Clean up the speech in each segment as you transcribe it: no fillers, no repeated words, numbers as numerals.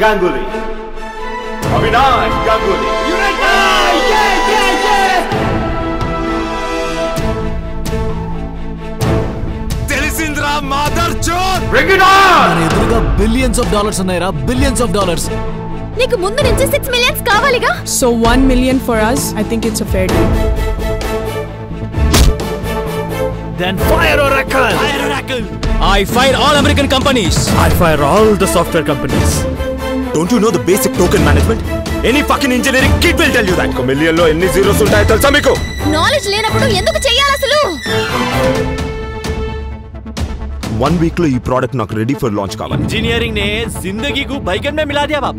Ganguly. Avinash Ganguly. Eureka! Yeah! Telisindra mother chod! Bring it on! మన ఎదురుగా billions of dollars ఉన్నాయిరా, billions of dollars. నీకు ముందు నుంచి 6 million కావాలిగా. So 1 million for us, I think it's a fair deal. Then fire Oracle! Fire Oracle! I fire all American companies. I fire all the software companies. Don't you know the basic token management? Any fucking engineering kid will tell you that. ఒక million లో ఎన్ని zeros ఉంటాయో తెలుసా మీకు? Knowledge లేనప్పుడు ఎందుకు చెయ్యాలి అసలు? 1 week లో ఈ ప్రోడక్ట్ నాకు రెడీ ఫర్ లాంచ్ కావాలి. इंजीनियरिंग ने जिंदगी को बैगन में मिला दिया बाप.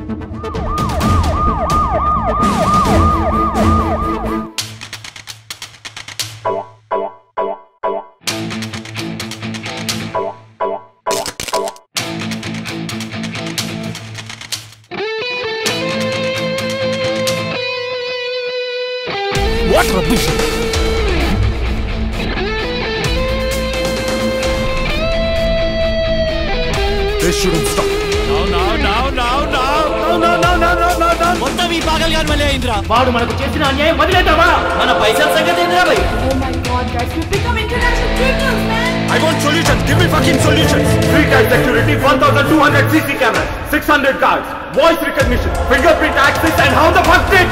What rubbish! This shouldn't stop. No. మొత్తం ఈ పాగల్గాన్ మళ్ళీ అయిందిరా. వాడు మనకు చేసిన అన్యాయం వదిలేద్దామా? మన పైసల సంగతి ఏందిరా భయ్? Oh my god, guys, we've become international criminals, man! I want solutions. Give me fucking solutions. 3-type security, 1,200 CC cameras, 600 cards, voice recognition, fingerprint access, and how the fuck did?